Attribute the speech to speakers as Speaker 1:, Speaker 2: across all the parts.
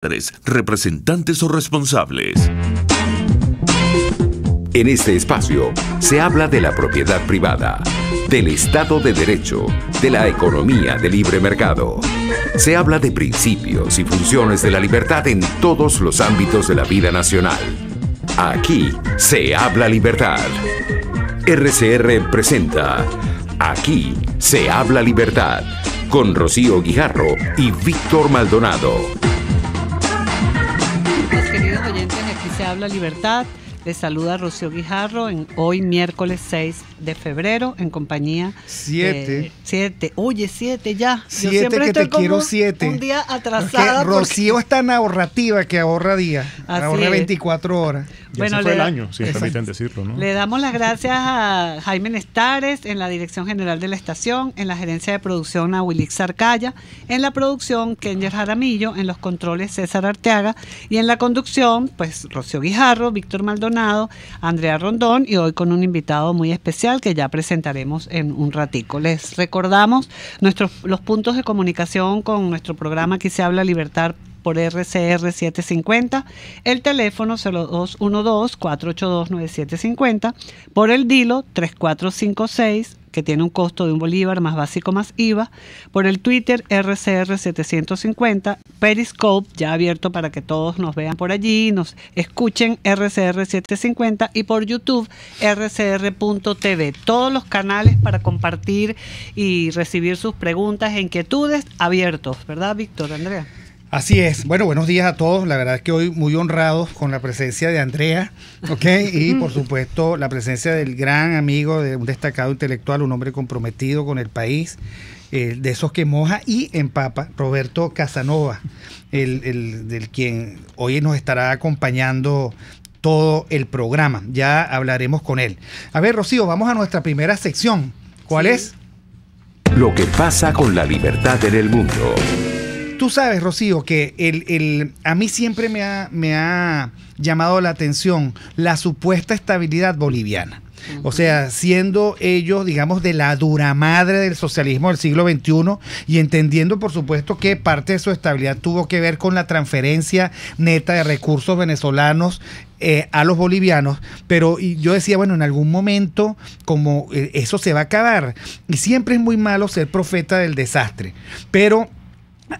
Speaker 1: representantes o responsables.
Speaker 2: En este espacio se habla de la propiedad privada, del Estado de Derecho, de la economía de libre mercado. Se habla de principios y funciones de la libertad en todos los ámbitos de la vida nacional. Aquí se habla libertad. RCR presenta Aquí se habla libertad, con Rocío Guijarro y Víctor Maldonado.
Speaker 3: Pues, queridos oyentes, aquí se habla libertad. Les saluda Rocío Guijarro en hoy miércoles 6 de febrero en compañía
Speaker 4: 7.
Speaker 3: 7. Oye, 7 ya.
Speaker 4: 7 que te quiero 7.
Speaker 3: Un día atrasada.
Speaker 4: Rocío es tan ahorrativa que ahorra días. Ahorra 24 horas.
Speaker 5: Bueno, ese fue el año, si me permiten decirlo, ¿no?
Speaker 3: Le damos las gracias a Jaime Nestares en la Dirección General de la Estación, en la Gerencia de Producción a Wilix Arcaya, en la producción Kenyer Jaramillo, en los controles César Arteaga y en la conducción, pues Rocío Guijarro, Víctor Maldonado, Andrea Rondón y hoy con un invitado muy especial que ya presentaremos en un ratico. Les recordamos los puntos de comunicación con nuestro programa Aquí se habla libertad por RCR 750, el teléfono 0212-482-9750, por el DILO 3456, que tiene un costo de $1 más básico más IVA, por el Twitter RCR 750, Periscope ya abierto para que todos nos vean por allí, nos escuchen RCR 750 y por YouTube rcr.tv. Todos los canales para compartir y recibir sus preguntas e inquietudes abiertos, ¿verdad, Víctor, Andrea?
Speaker 4: Así es. Bueno, buenos días a todos. La verdad es que hoy muy honrados con la presencia de Andrea, ¿ok? Y por supuesto la presencia del gran amigo, de un destacado intelectual, un hombre comprometido con el país, de esos que moja y empapa, Roberto Casanova, del quien hoy nos estará acompañando todo el programa. Ya hablaremos con él. A ver, Rocío, vamos a nuestra primera sección. ¿Cuál es?
Speaker 2: Lo que pasa con la libertad en el mundo.
Speaker 4: Tú sabes, Rocío, que a mí siempre me ha llamado la atención la supuesta estabilidad boliviana. O sea, siendo ellos, digamos, de la dura madre del socialismo del siglo XXI y entendiendo, por supuesto, que parte de su estabilidad tuvo que ver con la transferencia neta de recursos venezolanos a los bolivianos, pero yo decía, bueno, en algún momento como eso se va a acabar. Y siempre es muy malo ser profeta del desastre, pero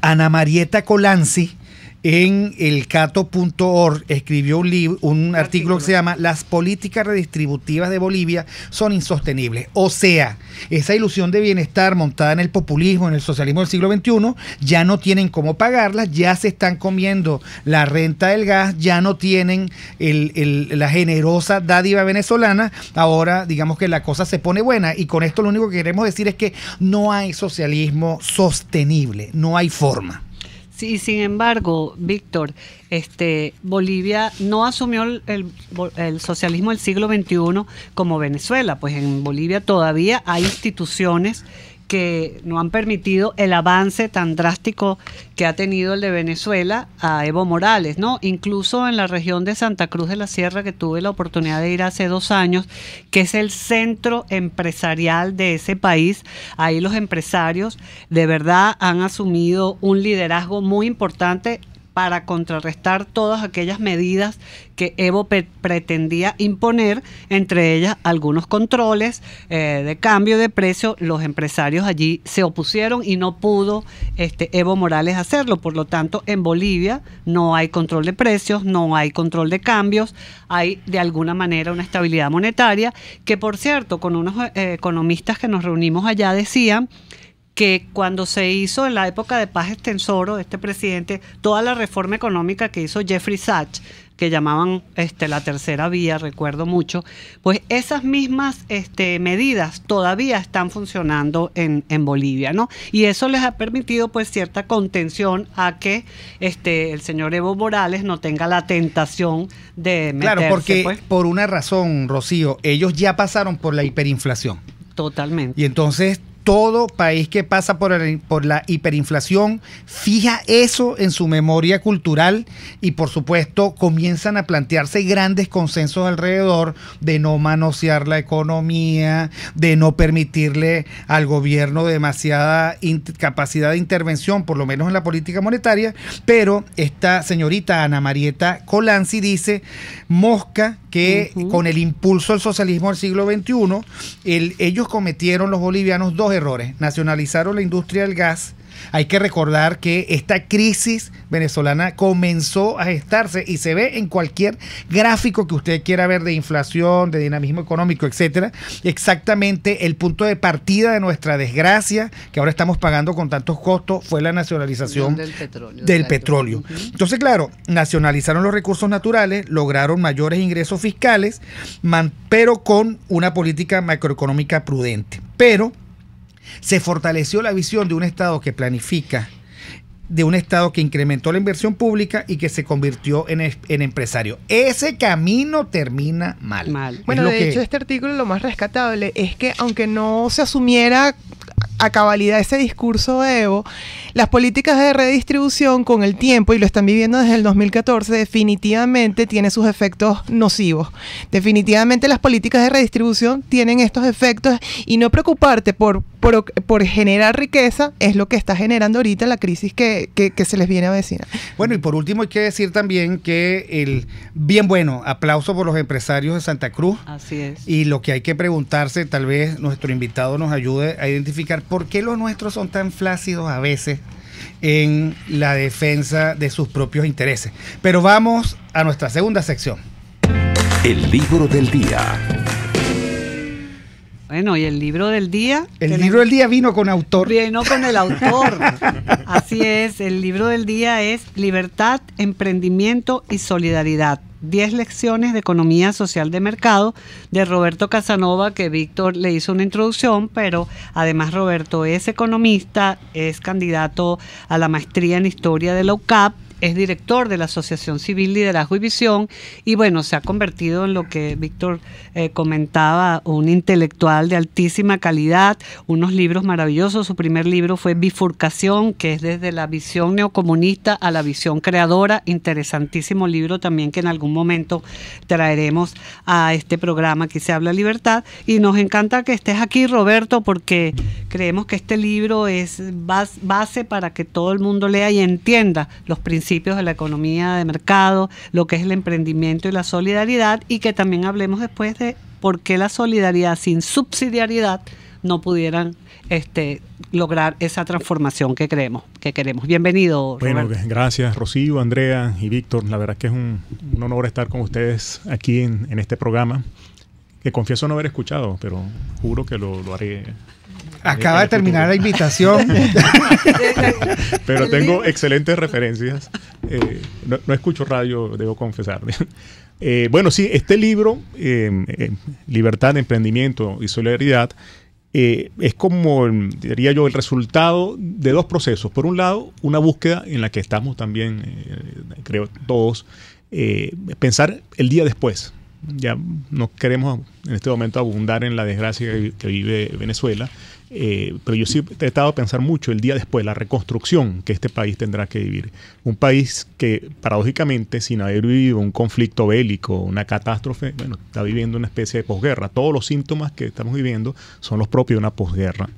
Speaker 4: Ana Marieta Colanzi en elcato.org escribió un artículo que se llama Las políticas redistributivas de Bolivia son insostenibles. O sea, esa ilusión de bienestar montada en el populismo, en el socialismo del siglo XXI, ya no tienen cómo pagarlas, ya se están comiendo la renta del gas, ya no tienen la generosa dádiva venezolana. Ahora, digamos que la cosa se pone buena y con esto lo único que queremos decir es que no hay socialismo sostenible, no hay forma.
Speaker 3: Sí, sin embargo, Víctor, Bolivia no asumió el socialismo del siglo XXI como Venezuela, pues en Bolivia todavía hay instituciones que no han permitido el avance tan drástico que ha tenido el de Venezuela a Evo Morales, ¿no? Incluso en la región de Santa Cruz de la Sierra, que tuve la oportunidad de ir hace 2 años, que es el centro empresarial de ese país, ahí los empresarios de verdad han asumido un liderazgo muy importante para contrarrestar todas aquellas medidas que Evo pretendía imponer, entre ellas algunos controles de cambio de precio. Los empresarios allí se opusieron y no pudo Evo Morales hacerlo. Por lo tanto, en Bolivia no hay control de precios, no hay control de cambios, hay de alguna manera una estabilidad monetaria que, por cierto, con unos economistas que nos reunimos allá decían que cuando se hizo en la época de Paz Estenssoro, este presidente, toda la reforma económica que hizo Jeffrey Sachs, que llamaban la tercera vía, recuerdo mucho, pues esas mismas medidas todavía están funcionando en Bolivia, ¿no? Y eso les ha permitido pues cierta contención a que el señor Evo Morales no tenga la tentación de meterse.
Speaker 4: Claro, porque
Speaker 3: pues,
Speaker 4: por una razón, Rocío, ellos ya pasaron por la hiperinflación.
Speaker 3: Totalmente.
Speaker 4: Y entonces todo país que pasa por la hiperinflación fija eso en su memoria cultural y por supuesto comienzan a plantearse grandes consensos alrededor de no manosear la economía, de no permitirle al gobierno demasiada capacidad de intervención, por lo menos en la política monetaria. Pero esta señorita Ana Marieta Colanzi dice, mosca, que con el impulso del socialismo del siglo XXI, ellos cometieron, los bolivianos, dos errores. Nacionalizaron la industria del gas. Hay que recordar que esta crisis venezolana comenzó a gestarse y se ve en cualquier gráfico que usted quiera ver de inflación, de dinamismo económico, etcétera. Exactamente el punto de partida de nuestra desgracia, que ahora estamos pagando con tantos costos, fue la nacionalización del petróleo. Entonces, claro, nacionalizaron los recursos naturales, lograron mayores ingresos fiscales, pero con una política macroeconómica prudente. Pero se fortaleció la visión de un Estado que planifica, de un Estado que incrementó la inversión pública y que se convirtió en empresario. Ese camino termina mal.
Speaker 6: Bueno, de hecho, este artículo, lo más rescatable es que, aunque no se asumiera a cabalidad ese discurso de Evo, las políticas de redistribución con el tiempo, y lo están viviendo desde el 2014, definitivamente tiene sus efectos nocivos. Definitivamente las políticas de redistribución tienen estos efectos, y no preocuparte por generar riqueza es lo que está generando ahorita la crisis que se les viene a vecinar.
Speaker 4: Bueno, y por último hay que decir también que aplauso por los empresarios de Santa Cruz.
Speaker 3: Así es.
Speaker 4: Y lo que hay que preguntarse, tal vez nuestro invitado nos ayude a identificar por qué los nuestros son tan flácidos a veces en la defensa de sus propios intereses. Pero vamos a nuestra segunda sección.
Speaker 2: El libro del día.
Speaker 3: Bueno, y el libro del día.
Speaker 4: El libro del día vino con autor.
Speaker 3: Vino con el autor. Así es, el libro del día es Libertad, Emprendimiento y Solidaridad. 10 lecciones de economía social de mercado, de Roberto Casanova, que Víctor le hizo una introducción, pero además Roberto es economista, es candidato a la maestría en historia de la UCAP, es director de la Asociación Civil Liderazgo y Visión, y bueno, se ha convertido en lo que Víctor comentaba, un intelectual de altísima calidad, unos libros maravillosos. Su primer libro fue Bifurcación, que es desde la visión neocomunista a la visión creadora, interesantísimo libro también que en algún momento traeremos a este programa que se habla libertad, y nos encanta que estés aquí, Roberto, porque creemos que este libro es base para que todo el mundo lea y entienda los principios de la economía de mercado, lo que es el emprendimiento y la solidaridad, y que también hablemos después de por qué la solidaridad sin subsidiariedad no pudieran lograr esa transformación que queremos. Bienvenido,
Speaker 5: Bueno,
Speaker 3: Roberto.
Speaker 5: Gracias, Rocío, Andrea y Víctor. La verdad que es un honor estar con ustedes aquí en este programa, que confieso no haber escuchado, pero juro que lo haré.
Speaker 4: Acaba de terminar la invitación.
Speaker 5: Pero tengo excelentes referencias. No escucho radio, debo confesar. Bueno, sí, este libro, Libertad, Emprendimiento y Solidaridad, es como, diría yo, el resultado de dos procesos. Por un lado, una búsqueda en la que estamos también, creo todos, pensar el día después. Ya no queremos en este momento abundar en la desgracia que vive Venezuela, pero yo sí he tratado de pensar mucho el día después, la reconstrucción que este país tendrá que vivir. Un país que, paradójicamente, sin haber vivido un conflicto bélico, una catástrofe, bueno, está viviendo una especie de posguerra. Todos los síntomas que estamos viviendo son los propios de una posguerra.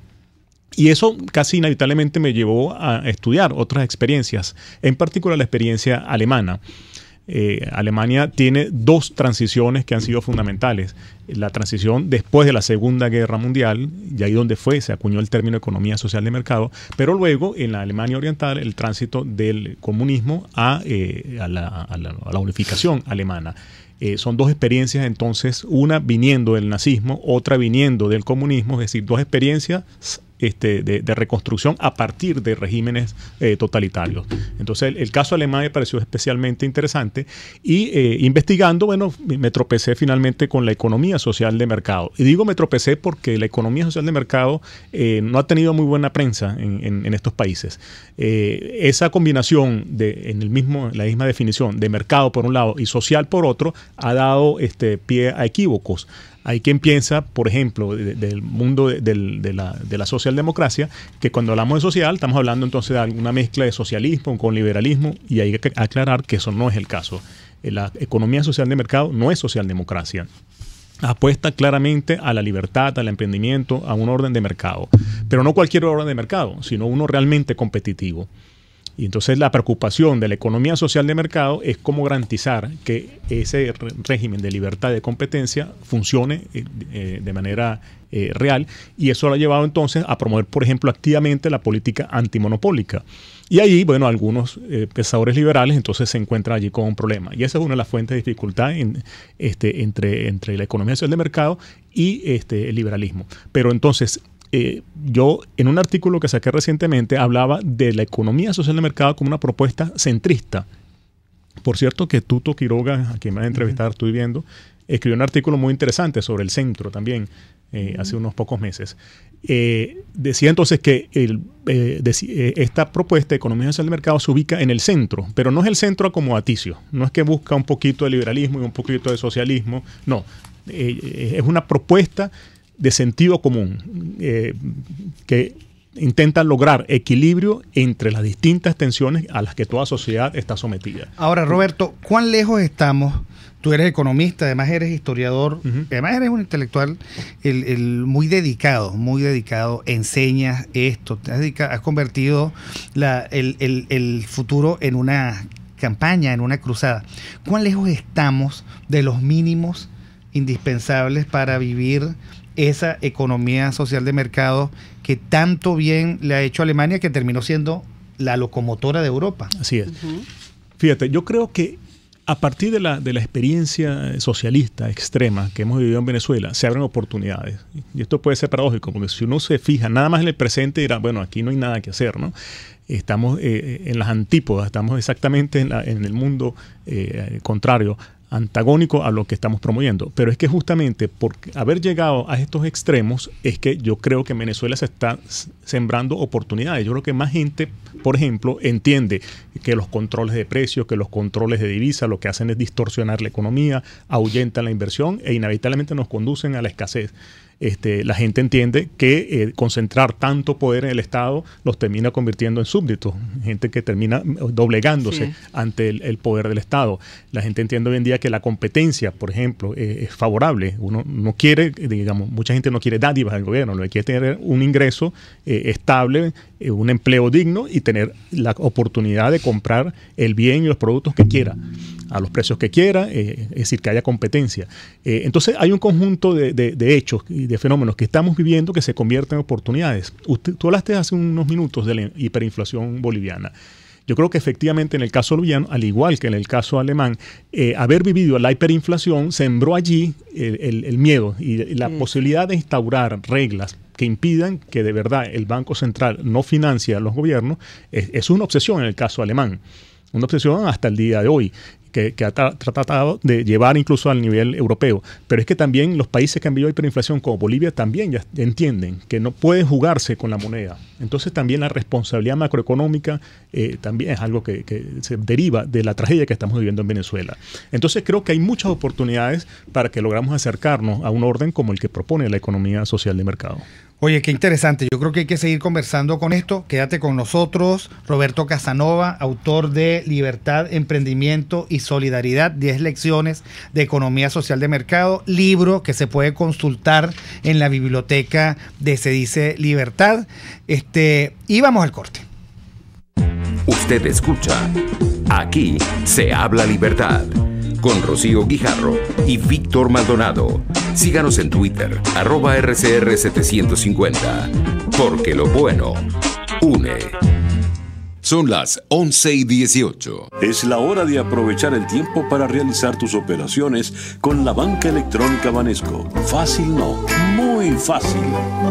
Speaker 5: Y eso casi inevitablemente me llevó a estudiar otras experiencias, en particular la experiencia alemana. Alemania tiene dos transiciones que han sido fundamentales. La transición después de la Segunda Guerra Mundial, y ahí donde se acuñó el término economía social de mercado, pero luego en la Alemania Oriental el tránsito del comunismo a la unificación alemana. Son dos experiencias, entonces, una viniendo del nazismo, otra viniendo del comunismo, es decir, dos experiencias de reconstrucción a partir de regímenes totalitarios. Entonces el caso alemán me pareció especialmente interesante, y investigando, bueno, me tropecé finalmente con la economía social de mercado. Y digo me tropecé porque la economía social de mercado no ha tenido muy buena prensa en estos países. Esa combinación en la misma definición de mercado por un lado y social por otro ha dado pie a equívocos. Hay quien piensa, por ejemplo, del mundo de la socialdemocracia, que cuando hablamos de social estamos hablando entonces de alguna mezcla de socialismo con liberalismo, y hay que aclarar que eso no es el caso. La economía social de mercado no es socialdemocracia. Apuesta claramente a la libertad, al emprendimiento, a un orden de mercado. Pero no cualquier orden de mercado, sino uno realmente competitivo. Y entonces la preocupación de la economía social de mercado es cómo garantizar que ese régimen de libertad de competencia funcione de manera real, y eso lo ha llevado entonces a promover, por ejemplo, activamente la política antimonopólica. Y ahí, bueno, algunos pensadores liberales entonces se encuentran allí con un problema. Y esa es una de las fuentes de dificultad entre la economía social de mercado y el liberalismo. Pero entonces, yo en un artículo que saqué recientemente hablaba de la economía social de mercado como una propuesta centrista. Por cierto que Tuto Quiroga, a quien me va a entrevistar, estoy viendo, escribió un artículo muy interesante sobre el centro también, hace unos pocos meses. Decía entonces que esta propuesta de economía social de mercado se ubica en el centro, pero no es el centro acomodaticio, no es que busca un poquito de liberalismo y un poquito de socialismo, no, es una propuesta de sentido común, que intenta lograr equilibrio entre las distintas tensiones a las que toda sociedad está sometida.
Speaker 4: Ahora, Roberto, ¿cuán lejos estamos? Tú eres economista, además eres historiador, además eres un intelectual muy dedicado, enseñas esto, has convertido el futuro en una campaña, en una cruzada. ¿Cuán lejos estamos de los mínimos indispensables para vivir esa economía social de mercado que tanto bien le ha hecho a Alemania, que terminó siendo la locomotora de Europa?
Speaker 5: Así es. Fíjate, yo creo que a partir de la experiencia socialista extrema que hemos vivido en Venezuela, se abren oportunidades. Y esto puede ser paradójico, porque si uno se fija nada más en el presente, dirá, bueno, aquí no hay nada que hacer, ¿no? Estamos en las antípodas, estamos exactamente en el mundo contrario, antagónico a lo que estamos promoviendo. Pero es que justamente por haber llegado a estos extremos es que yo creo que en Venezuela se está sembrando oportunidades. Yo creo que más gente, por ejemplo, entiende que los controles de precios, que los controles de divisa lo que hacen es distorsionar la economía, ahuyentan la inversión e inevitablemente nos conducen a la escasez. La gente entiende que concentrar tanto poder en el Estado los termina convirtiendo en súbditos, gente que termina doblegándose ante el poder del Estado. La gente entiende hoy en día que la competencia, por ejemplo, es favorable. Uno no quiere, digamos, mucha gente no quiere dádivas del gobierno, lo que quiere tener un ingreso estable, un empleo digno y tener la oportunidad de comprar el bien y los productos que quiera, a los precios que quiera, es decir, que haya competencia. Entonces hay un conjunto de hechos y de fenómenos que estamos viviendo que se convierten en oportunidades. Tú hablaste hace unos minutos de la hiperinflación boliviana. Yo creo que efectivamente en el caso boliviano, al igual que en el caso alemán, haber vivido la hiperinflación sembró allí el miedo y la posibilidad de instaurar reglas que impidan que de verdad el Banco Central no financie a los gobiernos. Es una obsesión en el caso alemán, una obsesión hasta el día de hoy, que ha tratado de llevar incluso al nivel europeo. Pero es que también los países que han vivido hiperinflación, como Bolivia, también ya entienden que no pueden jugarse con la moneda. Entonces también la responsabilidad macroeconómica también es algo que se deriva de la tragedia que estamos viviendo en Venezuela. Entonces creo que hay muchas oportunidades para que logramos acercarnos a un orden como el que propone la economía social de mercado.
Speaker 4: Oye, qué interesante. Yo creo que hay que seguir conversando con esto. Quédate con nosotros. Roberto Casanova, autor de Libertad, Emprendimiento y Solidaridad, 10 lecciones de economía social de mercado, libro que se puede consultar en la biblioteca de Se Dice Libertad. Y vamos al corte.
Speaker 2: Usted escucha Aquí se habla libertad, con Rocío Guijarro y Víctor Maldonado. Síganos en Twitter, @RCR750, porque lo bueno une. Son las 11:18.
Speaker 1: Es la hora de aprovechar el tiempo para realizar tus operaciones con la banca electrónica Banesco. Fácil no, muy fácil.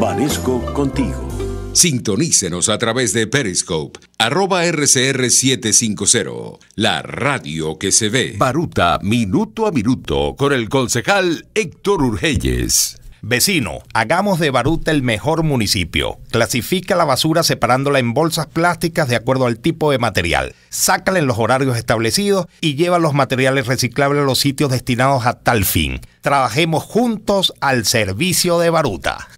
Speaker 1: Banesco contigo.
Speaker 2: Sintonícenos a través de Periscope, @RCR750, la radio que se ve. Baruta, minuto a minuto, con el concejal Héctor Urgelles.
Speaker 7: Vecino, hagamos de Baruta el mejor municipio. Clasifica la basura separándola en bolsas plásticas de acuerdo al tipo de material. Sácala en los horarios establecidos y lleva los materiales reciclables a los sitios destinados a tal fin. Trabajemos juntos al servicio de Baruta.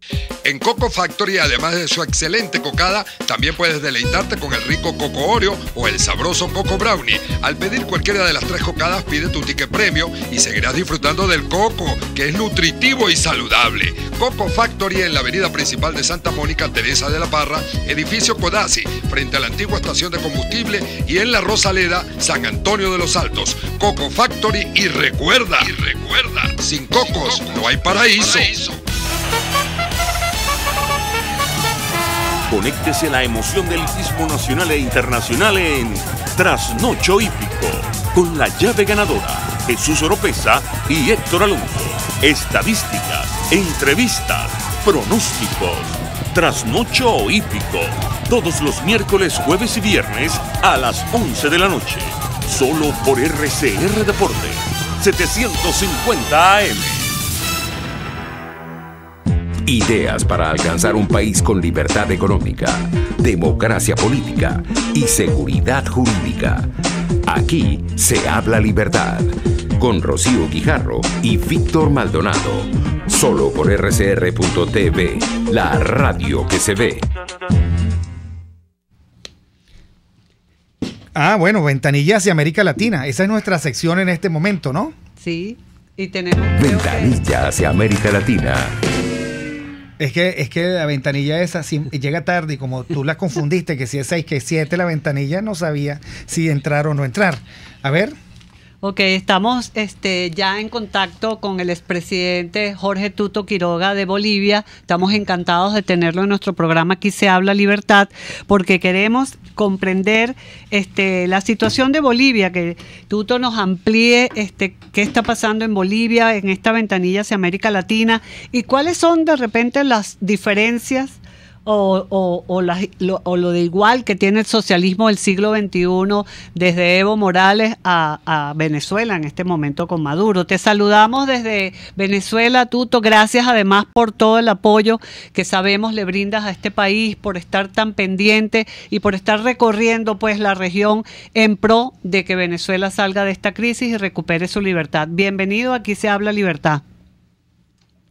Speaker 8: En Coco Factory, además de su excelente cocada, también puedes deleitarte con el rico Coco Oreo o el sabroso Coco Brownie. Al pedir cualquiera de las 3 cocadas, pide tu ticket premio y seguirás disfrutando del coco, que es nutritivo y saludable. Coco Factory en la avenida principal de Santa Mónica, Teresa de la Parra, edificio Codazzi, frente a la antigua estación de combustible, y en La Rosaleda, San Antonio de los Altos. Coco Factory, y recuerda, sin cocos no hay paraíso.
Speaker 1: Conéctese a la emoción del hippismo nacional e internacional en Trasnocho Hípico, con la llave ganadora, Jesús Oropesa y Héctor Alonso. Estadísticas, entrevistas, pronósticos. Trasnocho Hípico, todos los miércoles, jueves y viernes a las 11 de la noche. Solo por RCR Deportes, 750 AM.
Speaker 2: Ideas para alcanzar un país con libertad económica, democracia política y seguridad jurídica. Aquí se habla libertad. Con Rocío Guijarro y Víctor Maldonado. Solo por RCR.tv, la radio que se ve.
Speaker 4: Bueno, Ventanilla hacia América Latina. Esa es nuestra sección en este momento, ¿no?
Speaker 3: Sí, y tenemos...
Speaker 2: Ventanilla hacia América Latina.
Speaker 4: Es que la ventanilla esa llega tarde y como tú la confundiste, que si es 6, que es 7 la ventanilla, no sabía si entrar o no entrar. A ver.
Speaker 3: Ok, estamos ya en contacto con el expresidente Jorge Tuto Quiroga de Bolivia. Estamos encantados de tenerlo en nuestro programa Aquí se habla libertad, porque queremos comprender la situación de Bolivia, que Tuto nos amplíe qué está pasando en Bolivia, en esta ventanilla hacia América Latina, y cuáles son de repente las diferencias o lo de igual que tiene el socialismo del siglo XXI desde Evo Morales a Venezuela en este momento con Maduro. Te saludamos desde Venezuela, Tuto. Gracias además por todo el apoyo que sabemos le brindas a este país, por estar tan pendiente y por estar recorriendo pues la región en pro de que Venezuela salga de esta crisis y recupere su libertad. Bienvenido, Aquí se habla libertad.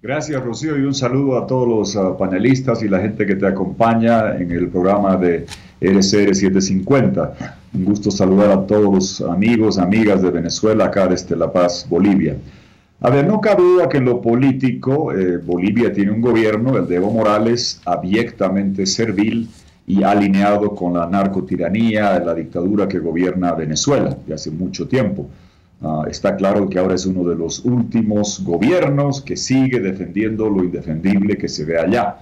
Speaker 9: Gracias, Rocío, y un saludo a todos los panelistas y la gente que te acompaña en el programa de RCR 750. Un gusto saludar a todos los amigos, amigas de Venezuela, acá desde La Paz, Bolivia. A ver, no cabe duda que en lo político, Bolivia tiene un gobierno, el de Evo Morales, abyectamente servil y alineado con la narcotiranía, la dictadura que gobierna Venezuela de hace mucho tiempo. Está claro que ahora es uno de los últimos gobiernos que sigue defendiendo lo indefendible que se ve allá.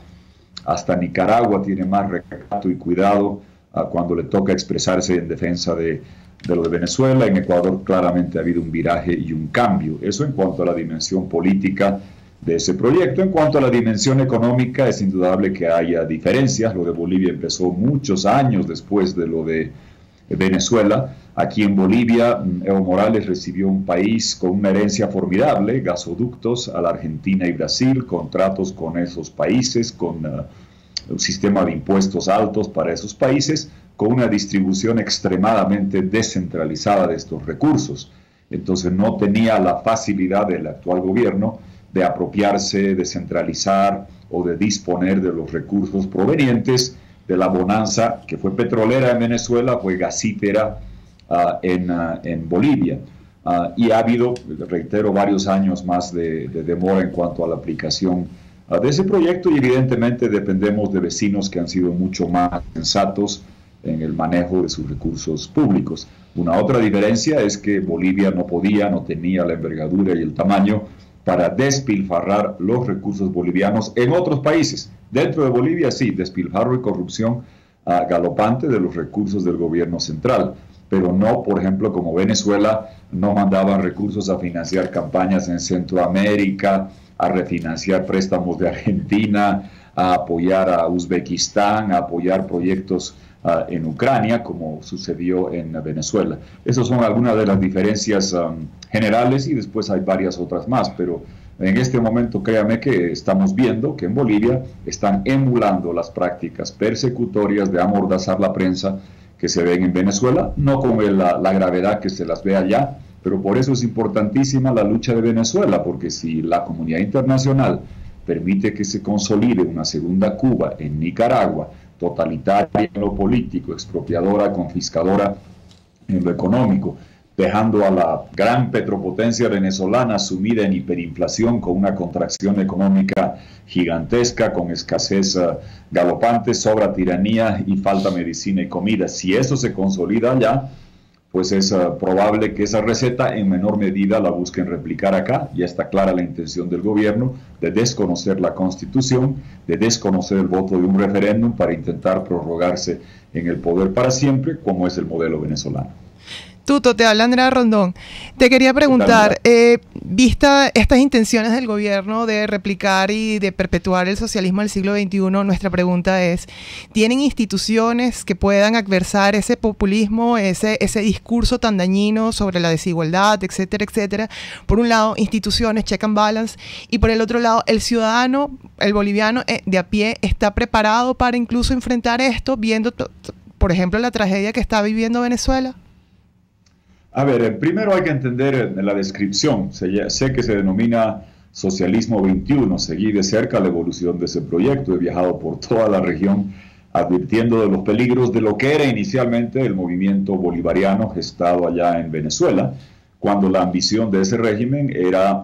Speaker 9: Hasta Nicaragua tiene más recato y cuidado cuando le toca expresarse en defensa de lo de Venezuela. En Ecuador claramente ha habido un viraje y un cambio. Eso en cuanto a la dimensión política de ese proyecto. En cuanto a la dimensión económica, es indudable que haya diferencias. Lo de Bolivia empezó muchos años después de lo de Venezuela. Aquí en Bolivia, Evo Morales recibió un país con una herencia formidable, gasoductos a la Argentina y Brasil, contratos con esos países, con un sistema de impuestos altos para esos países, con una distribución extremadamente descentralizada de estos recursos. Entonces no tenía la facilidad del actual gobierno de apropiarse, de centralizar o de disponer de los recursos provenientes de la bonanza que fue petrolera en Venezuela, fue gasífera en Bolivia. Y ha habido, reitero, varios años más de demora en cuanto a la aplicación de ese proyecto, y evidentemente dependemos de vecinos que han sido mucho más sensatos en el manejo de sus recursos públicos. Una otra diferencia es que Bolivia no tenía la envergadura y el tamaño para despilfarrar los recursos bolivianos en otros países. Dentro de Bolivia sí, despilfarro y corrupción galopante de los recursos del gobierno central, pero no, por ejemplo, como Venezuela, no mandaban recursos a financiar campañas en Centroamérica, a refinanciar préstamos de Argentina, a apoyar a Uzbekistán, a apoyar proyectos en Ucrania, como sucedió en Venezuela. Esas son algunas de las diferencias generales, y después hay varias otras más, pero en este momento créame que estamos viendo que en Bolivia están emulando las prácticas persecutorias de amordazar la prensa que se ven en Venezuela, no con la gravedad que se las ve allá, Pero por eso es importantísima la lucha de Venezuela, porque si la comunidad internacional permite que se consolide una segunda Cuba en Nicaragua, totalitaria en lo político, expropiadora, confiscadora en lo económico, dejando a la gran petropotencia venezolana sumida en hiperinflación con una contracción económica gigantesca, con escasez galopante, sobra tiranía y falta medicina y comida. Si eso se consolida allá, pues es probable que esa receta en menor medida la busquen replicar acá. Ya está clara la intención del gobierno de desconocer la Constitución, de desconocer el voto de un referéndum para intentar prorrogarse en el poder para siempre, como es el modelo venezolano.
Speaker 6: Tuto, te habla Andrea Rondón. Te quería preguntar, vista estas intenciones del gobierno de replicar y de perpetuar el socialismo del siglo XXI, nuestra pregunta es, ¿tienen instituciones que puedan adversar ese populismo, ese discurso tan dañino sobre la desigualdad, etcétera, etcétera? Por un lado, instituciones, check and balance, y por el otro lado, el ciudadano, el boliviano de a pie, ¿está preparado para incluso enfrentar esto, viendo, por ejemplo, la tragedia que está viviendo Venezuela?
Speaker 9: A ver, primero hay que entender la descripción. Sé que se denomina Socialismo 21. Seguí de cerca la evolución de ese proyecto. He viajado por toda la región advirtiendo de los peligros de lo que era inicialmente el movimiento bolivariano gestado allá en Venezuela, cuando la ambición de ese régimen era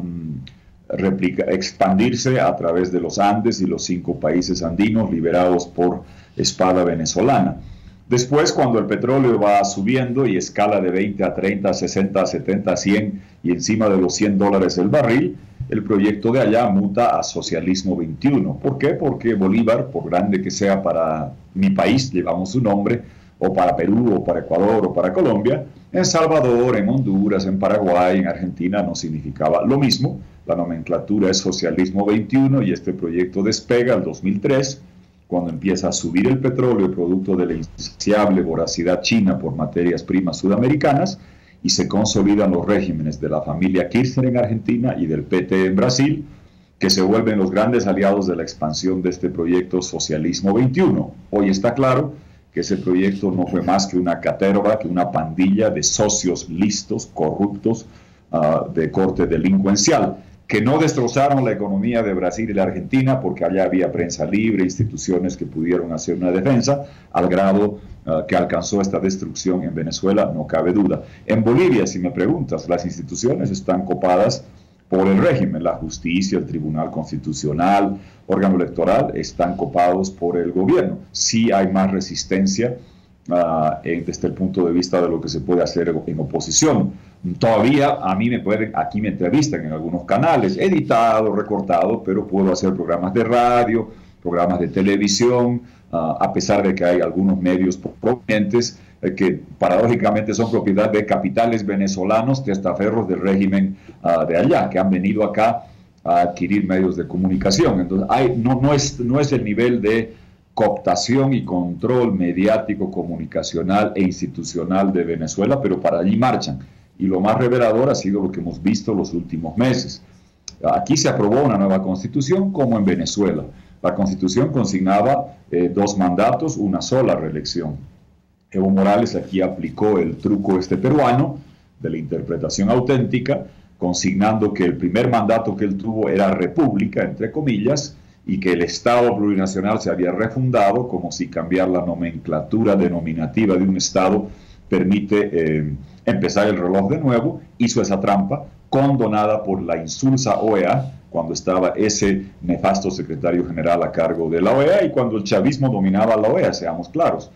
Speaker 9: expandirse a través de los Andes y los 5 países andinos liberados por espada venezolana. Después, cuando el petróleo va subiendo y escala de 20 a 30, 60, 70, 100 y encima de los $100 el barril, el proyecto de allá muta a Socialismo 21. ¿Por qué? Porque Bolívar, por grande que sea para mi país, llevamos su nombre, o para Perú, o para Ecuador, o para Colombia, en Salvador, en Honduras, en Paraguay, en Argentina no significaba lo mismo. La nomenclatura es Socialismo 21 y este proyecto despega el 2003, cuando empieza a subir el petróleo producto de la insaciable voracidad china por materias primas sudamericanas y se consolidan los regímenes de la familia Kirchner en Argentina y del PT en Brasil, que se vuelven los grandes aliados de la expansión de este proyecto Socialismo 21. Hoy está claro que ese proyecto no fue más que una caterva, que una pandilla de socios listos, corruptos, de corte delincuencial, que no destrozaron la economía de Brasil y la Argentina porque allá había prensa libre, instituciones que pudieron hacer una defensa, al grado que alcanzó esta destrucción en Venezuela, no cabe duda. En Bolivia, si me preguntas, las instituciones están copadas por el régimen, la justicia, el Tribunal Constitucional, órgano electoral, están copados por el gobierno. Sí hay más resistencia desde el punto de vista de lo que se puede hacer en oposición. Todavía a mí aquí me entrevistan en algunos canales, editado, recortado, pero puedo hacer programas de radio, programas de televisión, a pesar de que hay algunos medios prominentes que paradójicamente son propiedad de capitales venezolanos, testaferros del régimen de allá, que han venido acá a adquirir medios de comunicación. Entonces, no es el nivel de cooptación y control mediático, comunicacional e institucional de Venezuela, pero para allí marchan. Y lo más revelador ha sido lo que hemos visto los últimos meses. Aquí se aprobó una nueva constitución como en Venezuela. La constitución consignaba 2 mandatos, una sola reelección. Evo Morales aquí aplicó el truco peruano de la interpretación auténtica, consignando que el primer mandato que él tuvo era república, entre comillas, y que el Estado plurinacional se había refundado, como si cambiar la nomenclatura denominativa de un Estado permite empezar el reloj de nuevo. Hizo esa trampa, condonada por la insulsa OEA, cuando estaba ese nefasto secretario general a cargo de la OEA y cuando el chavismo dominaba la OEA, seamos claros.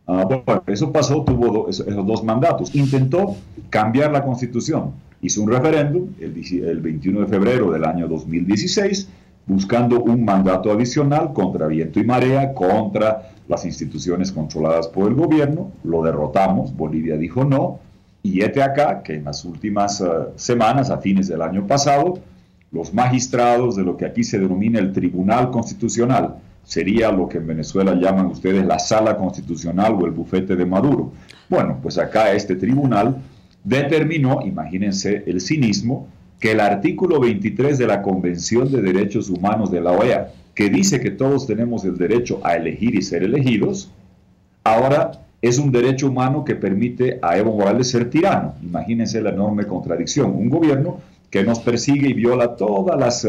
Speaker 9: Bueno, eso pasó, tuvo esos 2 mandatos. Intentó cambiar la Constitución. Hizo un referéndum el 21 de febrero del año 2016, buscando un mandato adicional contra viento y marea, contra las instituciones controladas por el gobierno. Lo derrotamos, Bolivia dijo no, y acá que en las últimas semanas, a fines del año pasado, los magistrados de lo que aquí se denomina el Tribunal Constitucional, sería lo que en Venezuela llaman ustedes la Sala Constitucional o el bufete de Maduro. Bueno, pues acá este tribunal determinó, imagínense el cinismo, que el artículo 23 de la Convención de Derechos Humanos de la OEA, que dice que todos tenemos el derecho a elegir y ser elegidos, ahora es un derecho humano que permite a Evo Morales ser tirano. Imagínense la enorme contradicción. Un gobierno que nos persigue y viola todas las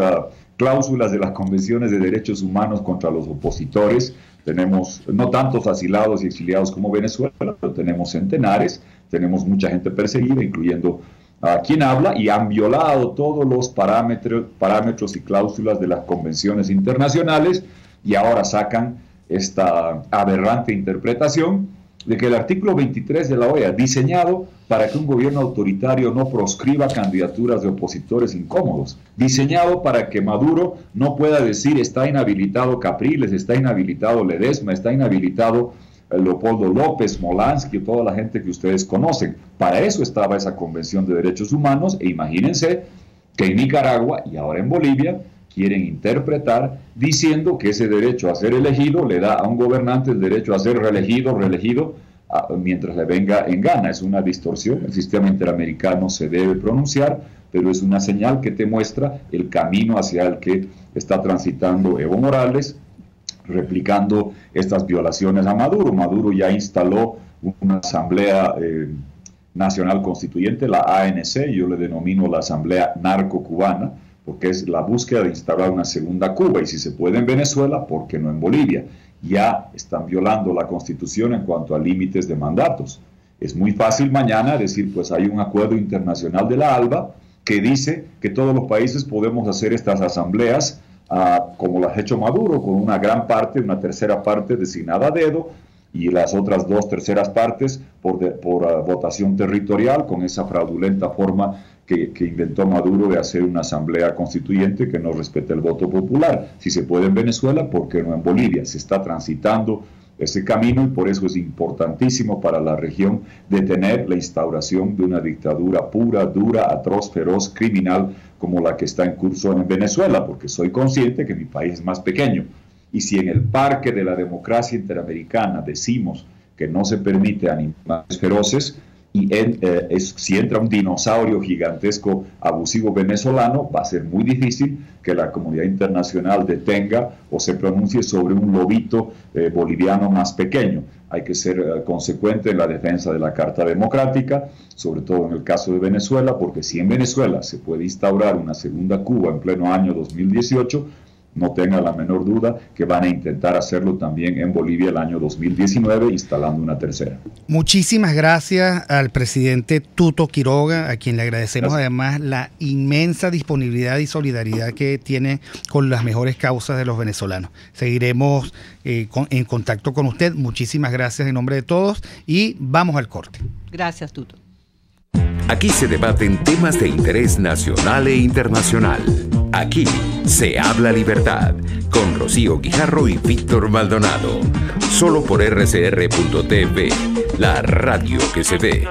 Speaker 9: cláusulas de las convenciones de derechos humanos contra los opositores. Tenemos no tantos asilados y exiliados como Venezuela, pero tenemos centenares, tenemos mucha gente perseguida, incluyendo a quien habla, y han violado todos los parámetros y cláusulas de las convenciones internacionales, y ahora sacan esta aberrante interpretación de que el artículo 23 de la OEA, diseñado para que un gobierno autoritario no proscriba candidaturas de opositores incómodos, diseñado para que Maduro no pueda decir está inhabilitado Capriles, está inhabilitado Ledesma, está inhabilitado Leopoldo López, Molansky, toda la gente que ustedes conocen. Para eso estaba esa Convención de Derechos Humanos, e imagínense que en Nicaragua y ahora en Bolivia quieren interpretar diciendo que ese derecho a ser elegido le da a un gobernante el derecho a ser reelegido mientras le venga en gana. Es una distorsión. El sistema interamericano se debe pronunciar, pero es una señal que te muestra el camino hacia el que está transitando Evo Morales, replicando estas violaciones a Maduro. Maduro ya instaló una asamblea nacional constituyente, la ANC, yo le denomino la asamblea narco-cubana, porque es la búsqueda de instaurar una segunda Cuba, y si se puede en Venezuela, ¿por qué no en Bolivia? Ya están violando la Constitución en cuanto a límites de mandatos. Es muy fácil mañana decir, pues hay un acuerdo internacional de la ALBA que dice que todos los países podemos hacer estas asambleas como lo ha hecho Maduro, con una gran parte, una tercera parte designada a dedo, y las otras 2/3 partes por votación territorial, con esa fraudulenta forma que inventó Maduro de hacer una asamblea constituyente que no respete el voto popular. Si se puede en Venezuela, ¿por qué no en Bolivia? Se está transitando ese camino, y por eso es importantísimo para la región detener la instauración de una dictadura pura, dura, atroz, feroz, criminal, como la que está en curso en Venezuela, porque soy consciente que mi país es más pequeño. Y si en el parque de la democracia interamericana decimos que no se permite animales feroces, y si entra un dinosaurio gigantesco abusivo venezolano, va a ser muy difícil que la comunidad internacional detenga o se pronuncie sobre un lobito boliviano más pequeño. Hay que ser consecuente en la defensa de la Carta Democrática, sobre todo en el caso de Venezuela, porque si en Venezuela se puede instaurar una segunda Cuba en pleno año 2018, no tenga la menor duda que van a intentar hacerlo también en Bolivia el año 2019, instalando una tercera.
Speaker 4: Muchísimas gracias al presidente Tuto Quiroga, a quien le agradecemos además la inmensa disponibilidad y solidaridad que tiene con las mejores causas de los venezolanos. Seguiremos en contacto con usted. Muchísimas gracias en nombre de todos, y vamos al corte.
Speaker 3: Gracias, Tuto.
Speaker 2: Aquí se debaten temas de interés nacional e internacional. Aquí se habla libertad, con Rocío Guijarro y Víctor Maldonado. Solo por RCR.tv, la radio que se ve.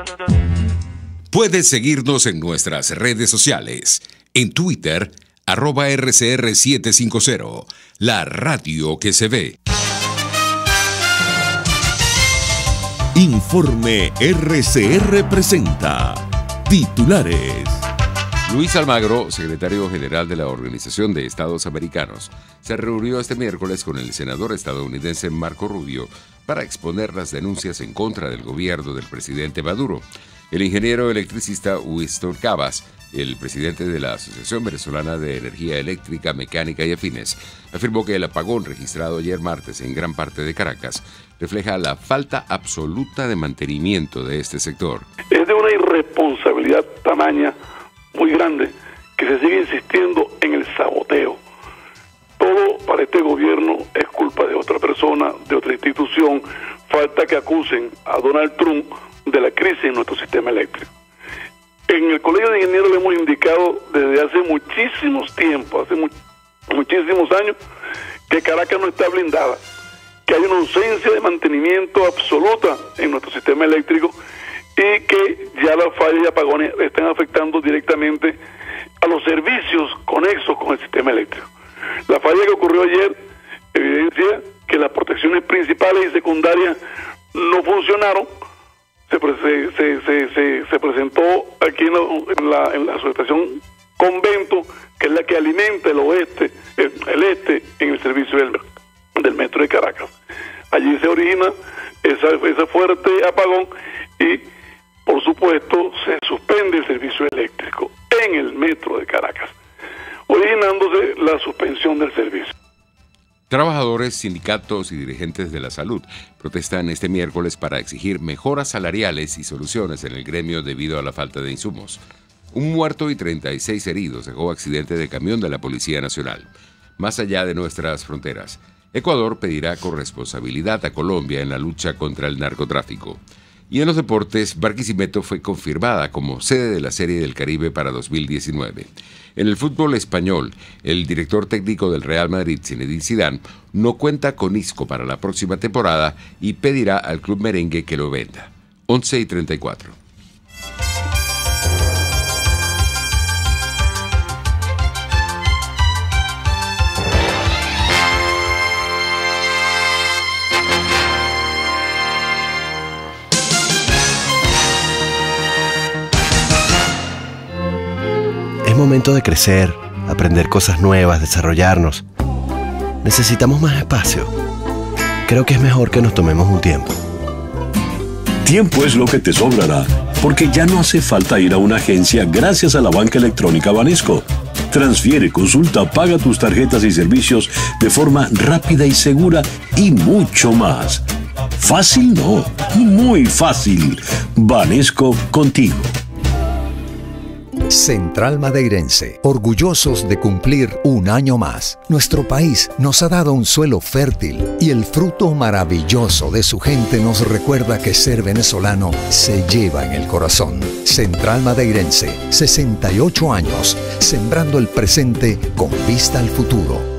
Speaker 2: Puedes seguirnos en nuestras redes sociales. En Twitter, @RCR750, la radio que se ve.
Speaker 1: Informe RCR presenta titulares.
Speaker 2: Luis Almagro, secretario general de la Organización de Estados Americanos, se reunió este miércoles con el senador estadounidense Marco Rubio para exponer las denuncias en contra del gobierno del presidente Maduro. El ingeniero electricista Winston Cabas, el presidente de la Asociación Venezolana de Energía Eléctrica, Mecánica y Afines, afirmó que el apagón registrado ayer martes en gran parte de Caracas refleja la falta absoluta de mantenimiento de este sector.
Speaker 10: Es de una irresponsabilidad tamaña muy grande que se sigue insistiendo en el saboteo. Todo para este gobierno es culpa de otra persona, de otra institución. Falta que acusen a Donald Trump de la crisis en nuestro sistema eléctrico. En el Colegio de Ingenieros le hemos indicado desde hace muchísimos tiempos, muchísimos años, que Caracas no está blindada, que hay una ausencia de mantenimiento absoluta en nuestro sistema eléctrico, y que ya las fallas y apagones están afectando directamente a los servicios conexos con el sistema eléctrico. La falla que ocurrió ayer evidencia que las protecciones principales y secundarias no funcionaron. Se presentó aquí en la subestación Convento, que es la que alimenta el este en el servicio del metro de Caracas. Allí se origina esa fuerte servicio eléctrico en el metro de Caracas, originándose la suspensión del servicio.
Speaker 2: Trabajadores, sindicatos y dirigentes de la salud protestan este miércoles para exigir mejoras salariales y soluciones en el gremio debido a la falta de insumos. Un muerto y 36 heridos dejó accidente de camión de la Policía Nacional. Más allá de nuestras fronteras, Ecuador pedirá corresponsabilidad a Colombia en la lucha contra el narcotráfico. Y en los deportes, Barquisimeto fue confirmada como sede de la Serie del Caribe para 2019. En el fútbol español, el director técnico del Real Madrid, Zinedine Zidane, no cuenta con Isco para la próxima temporada y pedirá al club merengue que lo venda. 11:34.
Speaker 11: Es momento de crecer, aprender cosas nuevas, desarrollarnos. Necesitamos más espacio. Creo que es mejor que nos tomemos un tiempo.
Speaker 12: Tiempo es lo que te sobrará, porque ya no hace falta ir a una agencia gracias a la banca electrónica Banesco. Transfiere, consulta, paga tus tarjetas y servicios de forma rápida y segura y mucho más. Fácil no, muy fácil. Banesco contigo.
Speaker 13: Central Madeirense, orgullosos de cumplir un año más. Nuestro país nos ha dado un suelo fértil y el fruto maravilloso de su gente nos recuerda que ser venezolano se lleva en el corazón. Central Madeirense, 68 años, sembrando el presente con vista al futuro.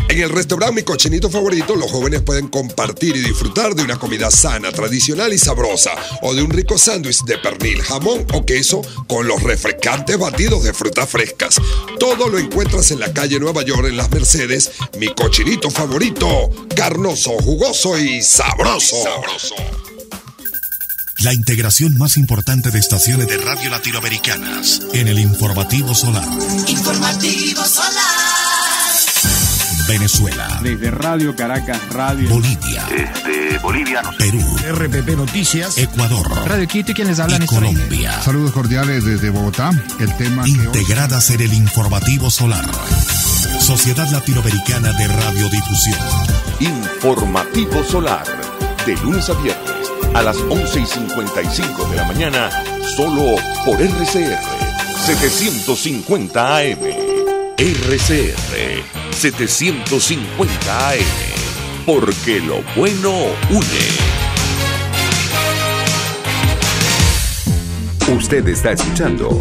Speaker 8: En el restaurante Mi Cochinito Favorito, los jóvenes pueden compartir y disfrutar de una comida sana, tradicional y sabrosa, o de un rico sándwich de pernil, jamón o queso con los refrescantes batidos de frutas frescas. Todo lo encuentras en la calle Nueva York, en Las Mercedes. Mi Cochinito Favorito, carnoso, jugoso y sabroso.
Speaker 14: La integración más importante de estaciones de radio latinoamericanas en el Informativo Solar.
Speaker 15: Informativo Solar.
Speaker 14: Venezuela.
Speaker 16: Desde Radio Caracas, Radio
Speaker 14: Bolivia.
Speaker 16: Bolivia, no sé.
Speaker 14: Perú.
Speaker 16: RPP Noticias.
Speaker 14: Ecuador.
Speaker 16: Radio Quito y quienes hablan
Speaker 14: y Colombia.
Speaker 16: Saludos cordiales desde Bogotá. El tema
Speaker 14: integradas en el Informativo Solar. Sociedad Latinoamericana de Radiodifusión.
Speaker 1: Informativo Solar. De lunes a viernes a las 11:55 de la mañana. Solo por RCR 750 AM. RCR 750 AM, porque lo bueno une.
Speaker 2: Usted está escuchando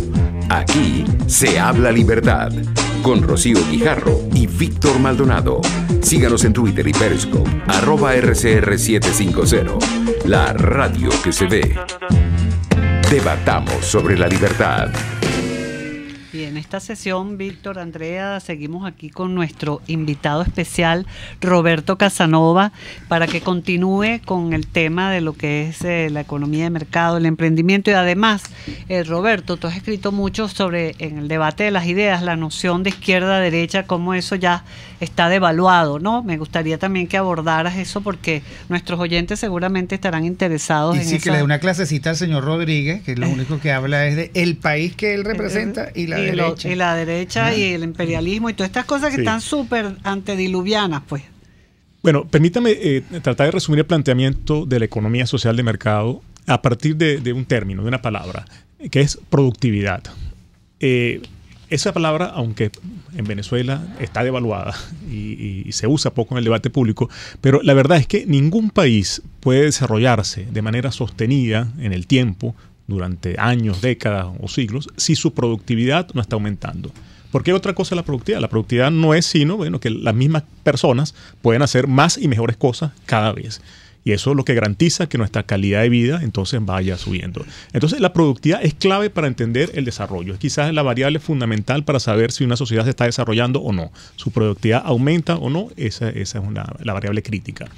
Speaker 2: Aquí se habla libertad con Rocío Guijarro y Víctor Maldonado. Síganos en Twitter y Periscope @RCR750, la radio que se ve. Debatamos sobre la libertad.
Speaker 3: Y en esta sesión, Víctor, Andrea, seguimos aquí con nuestro invitado especial, Roberto Casanova, para que continúe con el tema de lo que es la economía de mercado, el emprendimiento. Y además, Roberto, tú has escrito mucho sobre, en el debate de las ideas, la noción de izquierda-derecha, cómo eso ya está devaluado, ¿no? Me gustaría también que abordaras eso, porque nuestros oyentes seguramente estarán interesados en eso.
Speaker 4: Y sí, que le dé una clasecita al señor Rodríguez, que lo único que habla es de el país que él representa y la derecha.
Speaker 3: Y la derecha y el imperialismo y todas estas cosas que están súper antediluvianas, pues.
Speaker 5: Bueno, permítame tratar de resumir el planteamiento de la economía social de mercado a partir de un término, de una palabra, que es productividad. Esa palabra, aunque en Venezuela está devaluada y se usa poco en el debate público, pero la verdad es que ningún país puede desarrollarse de manera sostenida en el tiempo, durante años, décadas o siglos, si su productividad no está aumentando. ¿Por qué otra cosa es la productividad? La productividad no es sino, bueno, que las mismas personas pueden hacer más y mejores cosas cada vez. Y eso es lo que garantiza que nuestra calidad de vida entonces vaya subiendo. Entonces la productividad es clave para entender el desarrollo. Es quizás la variable fundamental para saber si una sociedad se está desarrollando o no. Su productividad aumenta o no, esa es la variable crítica.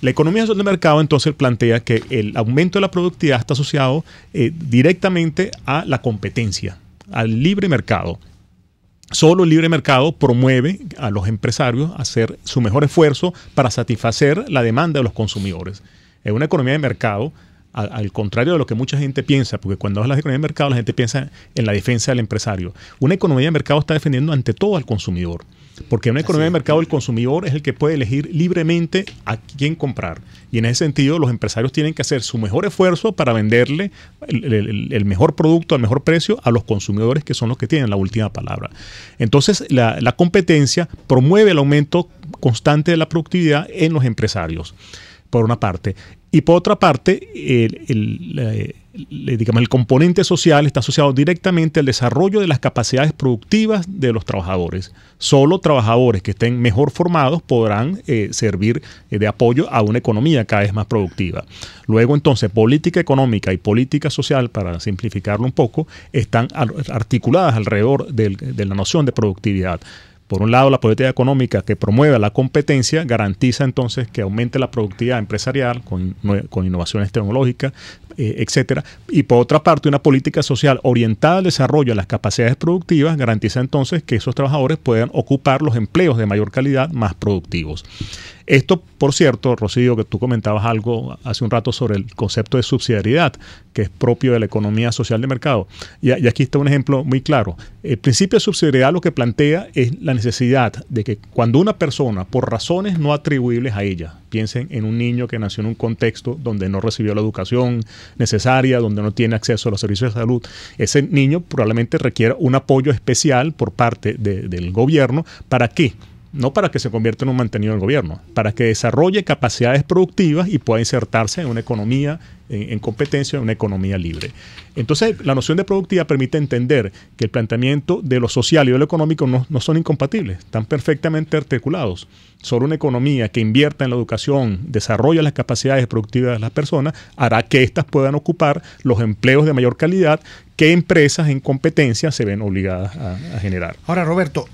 Speaker 5: La economía social de mercado entonces plantea que el aumento de la productividad está asociado directamente a la competencia, al libre mercado. Solo el libre mercado promueve a los empresarios a hacer su mejor esfuerzo para satisfacer la demanda de los consumidores. En una economía de mercado al contrario de lo que mucha gente piensa, porque cuando hablas de economía de mercado la gente piensa en la defensa del empresario. Una economía de mercado está defendiendo ante todo al consumidor, porque en una economía de mercado el consumidor es el que puede elegir libremente a quién comprar, y en ese sentido los empresarios tienen que hacer su mejor esfuerzo para venderle el mejor producto al mejor precio a los consumidores, que son los que tienen la última palabra. Entonces la competencia promueve el aumento constante de la productividad en los empresarios, por una parte. Y por otra parte, digamos, el componente social está asociado directamente al desarrollo de las capacidades productivas de los trabajadores. Solo trabajadores que estén mejor formados podrán servir de apoyo a una economía cada vez más productiva. Luego, entonces, política económica y política social, para simplificarlo un poco, están articuladas alrededor de la noción de productividad. Por un lado, la política económica que promueva la competencia garantiza entonces que aumente la productividad empresarial con innovaciones tecnológicas, etcétera. Y por otra parte, una política social orientada al desarrollo de las capacidades productivas garantiza entonces que esos trabajadores puedan ocupar los empleos de mayor calidad más productivos. Esto, por cierto, Rocío, que tú comentabas algo hace un rato sobre el concepto de subsidiariedad, que es propio de la economía social de mercado. Y aquí está un ejemplo muy claro. El principio de subsidiariedad lo que plantea es la necesidad de que cuando una persona, por razones no atribuibles a ella, piensen en un niño que nació en un contexto donde no recibió la educación necesaria, donde no tiene acceso a los servicios de salud, ese niño probablemente requiera un apoyo especial por parte del gobierno. ¿Para qué? No para que se convierta en un mantenido del gobierno, para que desarrolle capacidades productivas y pueda insertarse en una economía en competencia, en una economía libre. Entonces, la noción de productividad permite entender que el planteamiento de lo social y de lo económico no son incompatibles, están perfectamente articulados. Solo una economía que invierta en la educación, desarrolla las capacidades productivas de las personas, hará que éstas puedan ocupar los empleos de mayor calidad que empresas en competencia se ven obligadas a generar.
Speaker 4: Ahora, Roberto,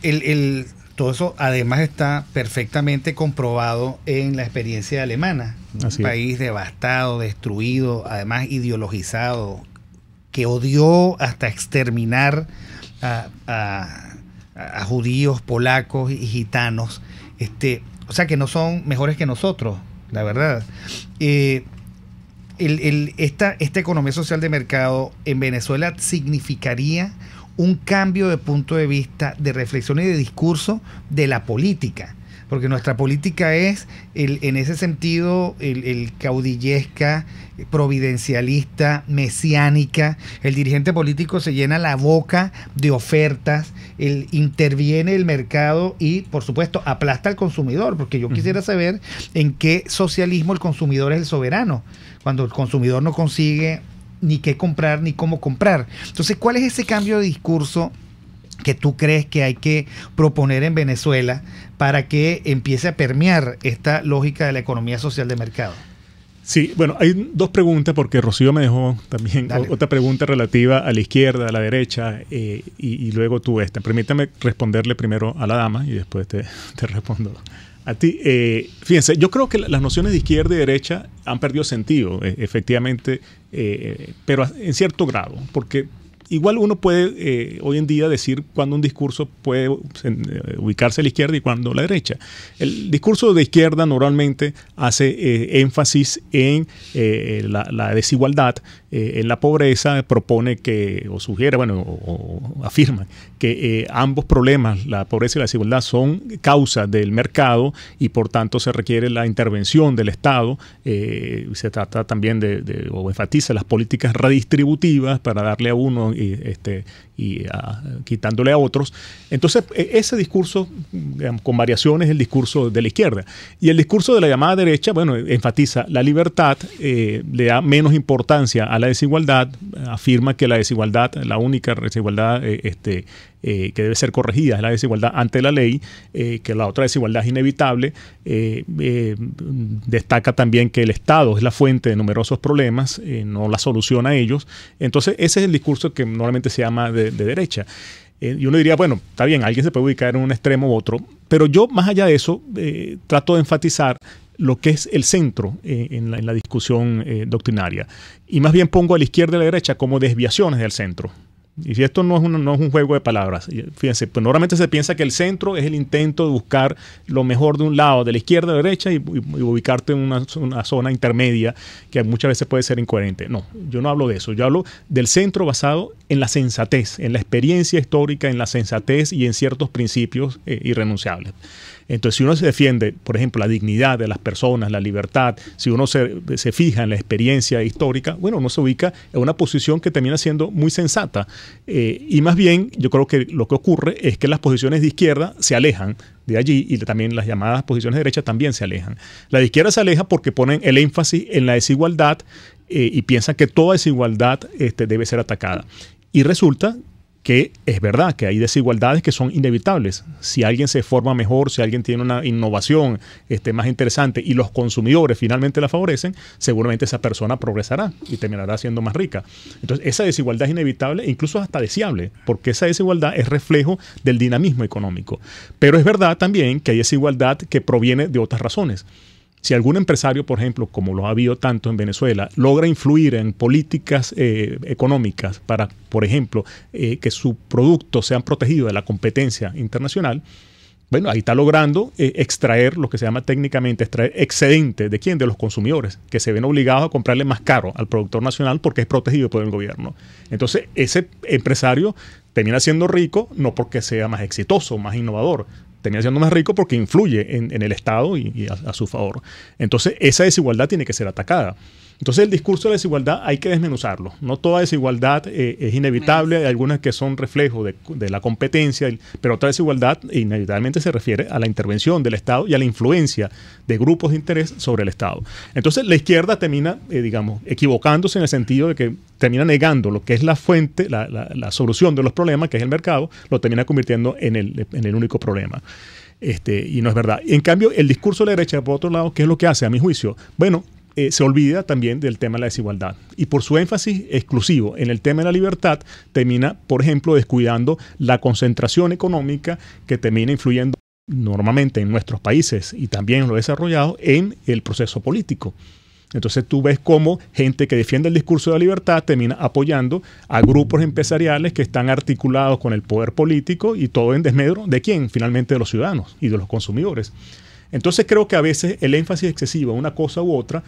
Speaker 4: todo eso además está perfectamente comprobado en la experiencia alemana. Un país devastado, destruido, además ideologizado, que odió hasta exterminar a judíos, polacos y gitanos. O sea, que no son mejores que nosotros, la verdad. Esta economía social de mercado en Venezuela significaría un cambio de punto de vista, de reflexión y de discurso de la política, porque nuestra política es, en ese sentido, el caudillesca, providencialista, mesiánica. El dirigente político se llena la boca de ofertas, interviene el mercado y, por supuesto, aplasta al consumidor, porque yo quisiera saber en qué socialismo el consumidor es el soberano, cuando el consumidor no consigue ni qué comprar, ni cómo comprar. Entonces, ¿cuál es ese cambio de discurso que tú crees que hay que proponer en Venezuela para que empiece a permear esta lógica de la economía social de mercado?
Speaker 5: Sí, bueno, hay dos preguntas, porque Rocío me dejó también otra pregunta relativa a la izquierda, a la derecha, y luego tú esta. Permítame responderle primero a la dama y después te respondo a ti. Fíjense, yo creo que las nociones de izquierda y derecha han perdido sentido, efectivamente, pero en cierto grado, porque igual uno puede hoy en día decir cuándo un discurso puede ubicarse a la izquierda y cuándo a la derecha. El discurso de izquierda normalmente hace énfasis en la desigualdad, en la pobreza, propone que, o sugiere, o afirma que ambos problemas, la pobreza y la desigualdad, son causa del mercado y por tanto se requiere la intervención del Estado. Se trata también o enfatiza las políticas redistributivas para darle a uno quitándole a otros. Entonces, ese discurso, digamos, con variaciones, es el discurso de la izquierda. Y el discurso de la llamada derecha, enfatiza la libertad, le da menos importancia a la desigualdad, afirma que la desigualdad, la única desigualdad que debe ser corregida es la desigualdad ante la ley, que la otra desigualdad es inevitable. Destaca también que el Estado es la fuente de numerosos problemas, no la soluciona a ellos. Entonces, ese es el discurso que normalmente se llama de derecha. Y uno diría, está bien, alguien se puede ubicar en un extremo u otro, pero yo, más allá de eso, trato de enfatizar lo que es el centro en la discusión doctrinaria. Y más bien pongo a la izquierda y a la derecha como desviaciones del centro. Y si esto no es un juego de palabras, fíjense, pues normalmente se piensa que el centro es el intento de buscar lo mejor de un lado, de la izquierda a la derecha, y ubicarte en una zona intermedia que muchas veces puede ser incoherente. No, yo no hablo de eso. Yo hablo del centro basado en la sensatez, en la experiencia histórica, en la sensatez y en ciertos principios irrenunciables. Entonces, si uno se defiende, por ejemplo, la dignidad de las personas, la libertad, si uno se fija en la experiencia histórica, bueno, uno se ubica en una posición que termina siendo muy sensata. Y más bien, yo creo que lo que ocurre es que las posiciones de izquierda se alejan de allí y también las llamadas posiciones de derecha también se alejan. La de izquierda se aleja porque ponen el énfasis en la desigualdad y piensan que toda desigualdad debe ser atacada. Y resulta que es verdad que hay desigualdades que son inevitables. Si alguien se forma mejor, si alguien tiene una innovación más interesante y los consumidores finalmente la favorecen, seguramente esa persona progresará y terminará siendo más rica. Entonces, esa desigualdad es inevitable e incluso hasta deseable, porque esa desigualdad es reflejo del dinamismo económico. Pero es verdad también que hay desigualdad que proviene de otras razones. Si algún empresario, por ejemplo, como lo ha habido tanto en Venezuela, logra influir en políticas económicas para, por ejemplo, que sus productos sean protegidos de la competencia internacional, bueno, ahí está logrando extraer lo que se llama técnicamente extraer excedente. ¿De quién? De los consumidores, que se ven obligados a comprarle más caro al productor nacional porque es protegido por el gobierno. Entonces, ese empresario termina siendo rico no porque sea más exitoso, más innovador, termina siendo más rico porque influye en el Estado y a su favor. Entonces, esa desigualdad tiene que ser atacada. Entonces, el discurso de la desigualdad hay que desmenuzarlo. No toda desigualdad es inevitable. Hay algunas que son reflejo de la competencia, pero otra desigualdad inevitablemente se refiere a la intervención del Estado y a la influencia de grupos de interés sobre el Estado. Entonces, la izquierda termina, equivocándose en el sentido de que termina negando lo que es la fuente, la solución de los problemas, que es el mercado, lo termina convirtiendo en el único problema. Y no es verdad. En cambio, el discurso de la derecha, por otro lado, ¿qué es lo que hace, a mi juicio? Bueno, se olvida también del tema de la desigualdad. Y por su énfasis exclusivo en el tema de la libertad, termina, por ejemplo, descuidando la concentración económica que termina influyendo normalmente en nuestros países y también en los desarrollados en el proceso político. Entonces tú ves cómo gente que defiende el discurso de la libertad termina apoyando a grupos empresariales que están articulados con el poder político y todo en desmedro de quién, finalmente de los ciudadanos y de los consumidores. Entonces creo que a veces el énfasis excesivo en una cosa u otra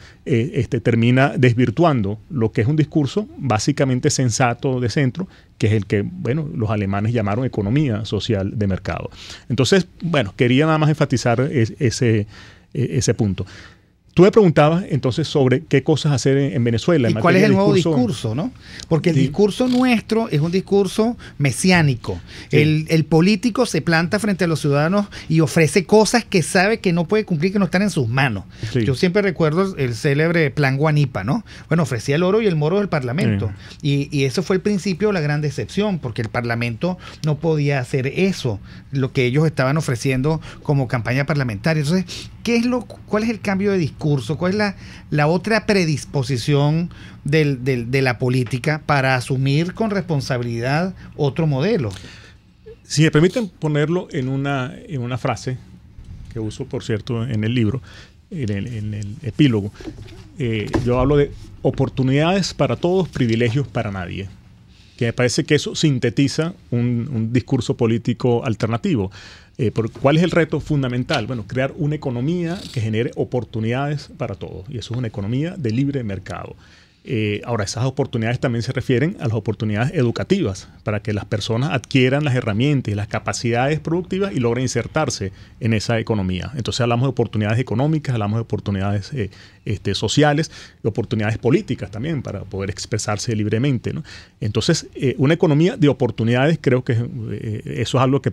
Speaker 5: termina desvirtuando lo que es un discurso básicamente sensato de centro, que es el que, bueno, los alemanes llamaron economía social de mercado. Entonces, bueno, quería nada más enfatizar ese punto. Tú me preguntabas entonces sobre qué cosas hacer en Venezuela.
Speaker 4: ¿Y cuál es el nuevo discurso, no? Porque el discurso nuestro es un discurso mesiánico. Sí. El político se planta frente a los ciudadanos y ofrece cosas que sabe que no puede cumplir, que no están en sus manos. Sí. Yo siempre recuerdo el célebre Plan Guanipa, ¿no? Bueno, ofrecía el oro y el moro del Parlamento. Sí. Y eso fue el principio de la gran decepción, porque el Parlamento no podía hacer eso, lo que ellos estaban ofreciendo como campaña parlamentaria. Entonces, ¿cuál es el cambio de discurso? ¿Cuál es la otra predisposición de la política para asumir con responsabilidad otro modelo?
Speaker 5: Si me permiten ponerlo en una frase que uso, por cierto, en el libro, en el epílogo, yo hablo de oportunidades para todos, privilegios para nadie. Que me parece que eso sintetiza un discurso político alternativo. ¿Cuál es el reto fundamental? Bueno, crear una economía que genere oportunidades para todos. Y eso es una economía de libre mercado. Ahora, esas oportunidades también se refieren a las oportunidades educativas para que las personas adquieran las herramientas y las capacidades productivas y logren insertarse en esa economía. Entonces hablamos de oportunidades económicas, hablamos de oportunidades sociales, de oportunidades políticas también para poder expresarse libremente, ¿no? Entonces, una economía de oportunidades, creo que eso es algo que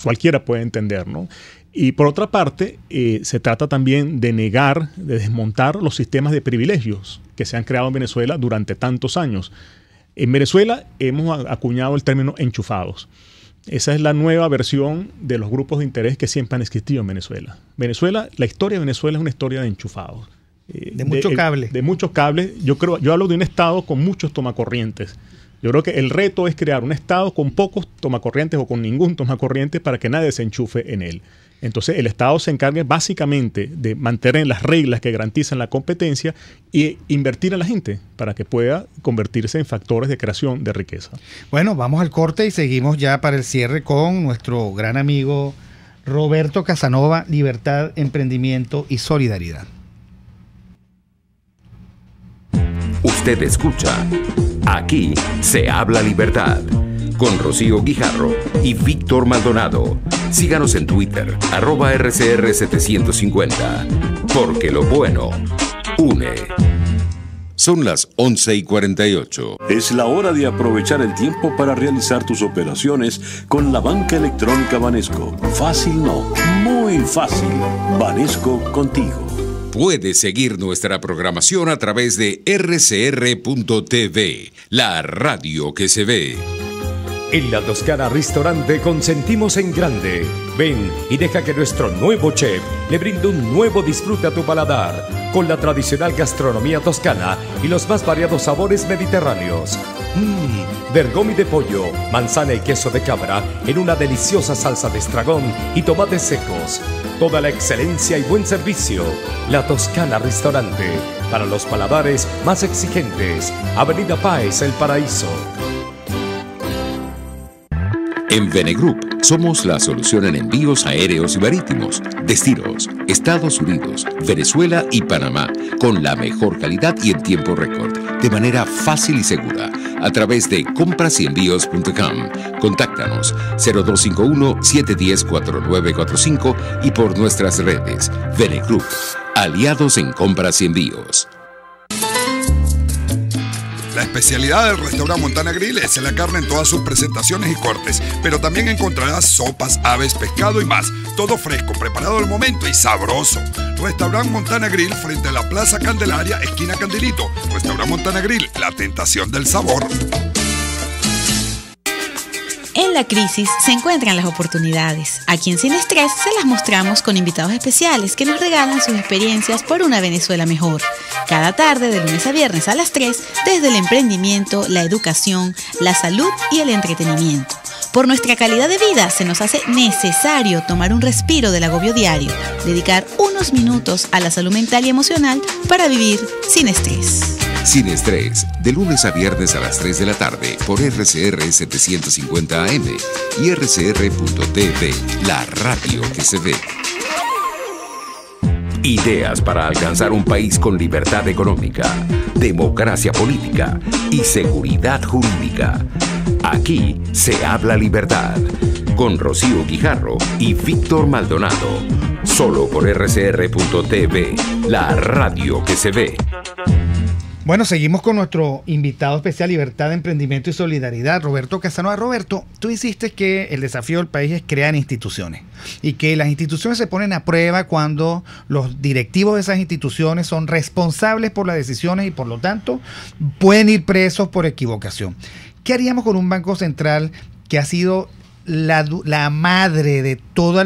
Speaker 5: cualquiera puede entender, ¿no? Y por otra parte, se trata también de negar, de desmontar los sistemas de privilegios que se han creado en Venezuela durante tantos años. En Venezuela hemos acuñado el término enchufados. Esa es la nueva versión de los grupos de interés que siempre han existido en Venezuela. La historia de Venezuela es una historia de enchufados.
Speaker 4: De mucho cable.
Speaker 5: De muchos cables. Yo hablo de un estado con muchos tomacorrientes. Yo creo que el reto es crear un Estado con pocos tomacorrientes o con ningún tomacorriente para que nadie se enchufe en él. Entonces el Estado se encarga básicamente de mantener las reglas que garantizan la competencia e invertir en la gente para que pueda convertirse en factores de creación de riqueza.
Speaker 4: Bueno, vamos al corte y seguimos ya para el cierre con nuestro gran amigo Roberto Casanova, Libertad, Emprendimiento y Solidaridad.
Speaker 2: Usted escucha Aquí se habla libertad con Rocío Guijarro y Víctor Maldonado. Síganos en Twitter, @RCR750, porque lo bueno une.
Speaker 12: Son las 11:48. Es la hora de aprovechar el tiempo para realizar tus operaciones con la banca electrónica Banesco. Fácil no, muy fácil. Banesco contigo.
Speaker 2: Puedes seguir nuestra programación a través de rcr.tv, la radio que se ve.
Speaker 17: En La Toscana Restaurante consentimos en grande. Ven y deja que nuestro nuevo chef le brinde un nuevo disfrute a tu paladar, con la tradicional gastronomía toscana y los más variados sabores mediterráneos. Bergomi de pollo, manzana y queso de cabra en una deliciosa salsa de estragón y tomates secos. Toda la excelencia y buen servicio. La Toscana Restaurante, para los paladares más exigentes. Avenida Páez, El Paraíso.
Speaker 2: En Venegroup somos la solución en envíos aéreos y marítimos, destinos, Estados Unidos, Venezuela y Panamá, con la mejor calidad y en tiempo récord, de manera fácil y segura, a través de comprasyenvíos.com. Contáctanos 0251-710-4945 y por nuestras redes. Venegroup, aliados en compras y envíos.
Speaker 8: La especialidad del restaurante Montana Grill es la carne en todas sus presentaciones y cortes, pero también encontrarás sopas, aves, pescado y más. Todo fresco, preparado al momento y sabroso. Restaurante Montana Grill frente a la Plaza Candelaria, esquina Candilito. Restaurante Montana Grill, la tentación del sabor.
Speaker 18: En la crisis se encuentran las oportunidades. Aquí en Sin Estrés se las mostramos con invitados especiales que nos regalan sus experiencias por una Venezuela mejor. Cada tarde, de lunes a viernes a las 3, desde el emprendimiento, la educación, la salud y el entretenimiento. Por nuestra calidad de vida se nos hace necesario tomar un respiro del agobio diario, dedicar unos minutos a la salud mental y emocional para vivir sin estrés.
Speaker 2: Sin Estrés, de lunes a viernes a las 3 de la tarde por RCR 750 AM y RCR.tv, la radio que se ve. Ideas para alcanzar un país con libertad económica, democracia política y seguridad jurídica. Aquí se habla libertad, con Rocío Guijarro y Víctor Maldonado. Solo por RCR.tv, la radio que se ve.
Speaker 4: Bueno, seguimos con nuestro invitado especial, Libertad, Emprendimiento y Solidaridad, Roberto Casanova. Roberto, tú insistes que el desafío del país es crear instituciones y que las instituciones se ponen a prueba cuando los directivos de esas instituciones son responsables por las decisiones y por lo tanto pueden ir presos por equivocación. ¿Qué haríamos con un Banco Central que ha sido la madre de todos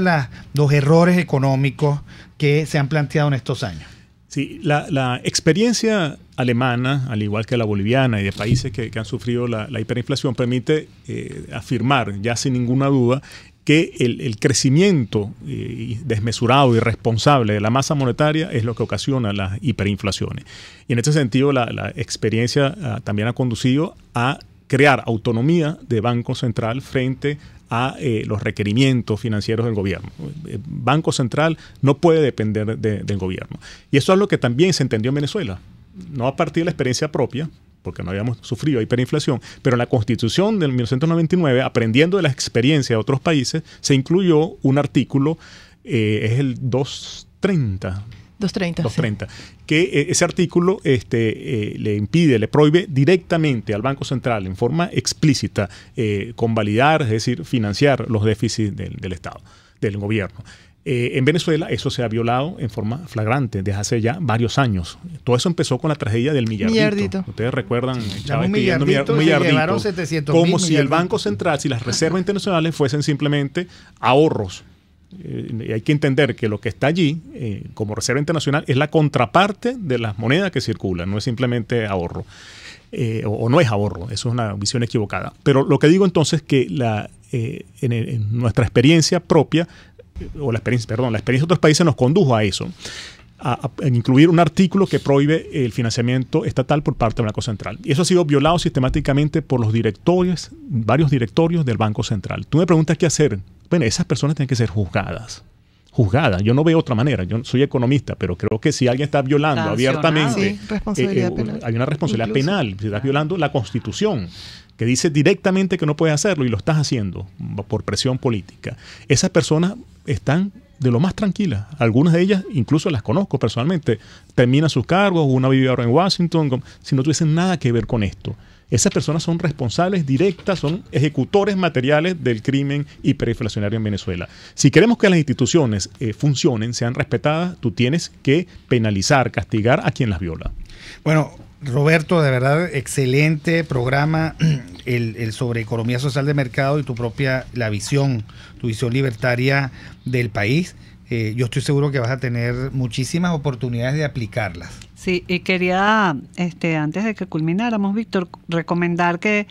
Speaker 4: los errores económicos que se han planteado en estos años?
Speaker 5: Sí, la experiencia alemana, al igual que la boliviana y de países que han sufrido la hiperinflación, permite afirmar ya sin ninguna duda que el crecimiento desmesurado y irresponsable de la masa monetaria es lo que ocasiona las hiperinflaciones. Y en este sentido la experiencia también ha conducido a crear autonomía de Banco Central frente a los requerimientos financieros del gobierno. El Banco Central no puede depender del gobierno. Y eso es lo que también se entendió en Venezuela. No a partir de la experiencia propia, porque no habíamos sufrido hiperinflación, pero en la Constitución del 1999, aprendiendo de la experiencia de otros países, se incluyó un artículo, es el 230. 230, sí. Que ese artículo le impide, le prohíbe directamente al Banco Central en forma explícita convalidar, es decir, financiar los déficits del Estado, del gobierno. En Venezuela eso se ha violado en forma flagrante desde hace ya varios años. Todo eso empezó con la tragedia del millardito. Ustedes recuerran, Chávez
Speaker 4: un
Speaker 5: pidiendo
Speaker 4: millardito,
Speaker 5: millardito,
Speaker 4: 700
Speaker 5: como
Speaker 4: mil
Speaker 5: si el Banco Central, si las reservas internacionales fuesen simplemente ahorros. Hay que entender que lo que está allí como reserva internacional es la contraparte de las monedas que circulan, no es simplemente ahorro. o no es ahorro, eso es una visión equivocada. Pero lo que digo entonces es que en nuestra experiencia propia, la experiencia de otros países nos condujo a eso, a incluir un artículo que prohíbe el financiamiento estatal por parte del Banco Central. Y eso ha sido violado sistemáticamente por los varios directorios del Banco Central. Tú me preguntas qué hacer. Bueno, esas personas tienen que ser juzgadas. Yo no veo otra manera. Yo soy economista, pero creo que si alguien está violando abiertamente, hay una responsabilidad penal. Si estás violando la Constitución, que dice directamente que no puedes hacerlo y lo estás haciendo por presión política. Esas personas están de lo más tranquilas. Algunas de ellas, incluso las conozco personalmente, terminan sus cargos, una vive ahora en Washington, si no tuviesen nada que ver con esto. Esas personas son responsables directas, son ejecutores materiales del crimen hiperinflacionario en Venezuela. Si queremos que las instituciones funcionen, sean respetadas, tú tienes que penalizar, castigar a quien las viola.
Speaker 4: Bueno, Roberto, de verdad, excelente programa, el sobre economía social de mercado y tu visión libertaria del país. Yo estoy seguro que vas a tener muchísimas oportunidades de aplicarlas.
Speaker 3: Sí, y quería, antes de que culmináramos, Víctor, recomendar que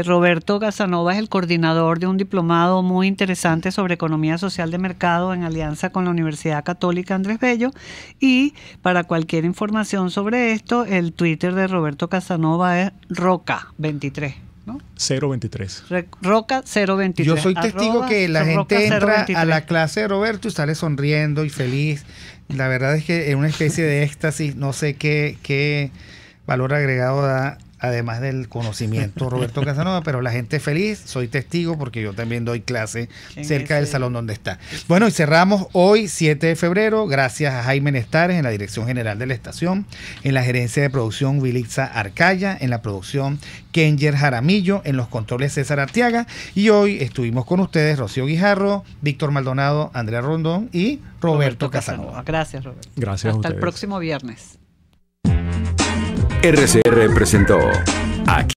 Speaker 3: Roberto Casanova es el coordinador de un diplomado muy interesante sobre economía social de mercado en alianza con la Universidad Católica Andrés Bello. Y para cualquier información sobre esto, el Twitter de Roberto Casanova es Roca23. ¿no?
Speaker 5: 023.
Speaker 3: Roca 023.
Speaker 4: Yo soy testigo que la gente entra a la clase de Roberto y sale sonriendo y feliz. La verdad es que es una especie de éxtasis, no sé qué valor agregado da, además del conocimiento, Roberto Casanova, pero la gente es feliz, soy testigo porque yo también doy clase cerca del salón donde está. Bueno, y cerramos hoy, 7 de febrero, gracias a Jaime Nestares en la dirección general de la estación, en la gerencia de producción Wilitza Arcaya, en la producción Kenger Jaramillo, en los controles César Arteaga, y hoy estuvimos con ustedes Rocío Guijarro, Víctor Maldonado, Andrea Rondón y Roberto Casanova.
Speaker 3: Gracias, Roberto.
Speaker 5: Gracias.
Speaker 3: Hasta el próximo viernes.
Speaker 2: RCR presentó Aquí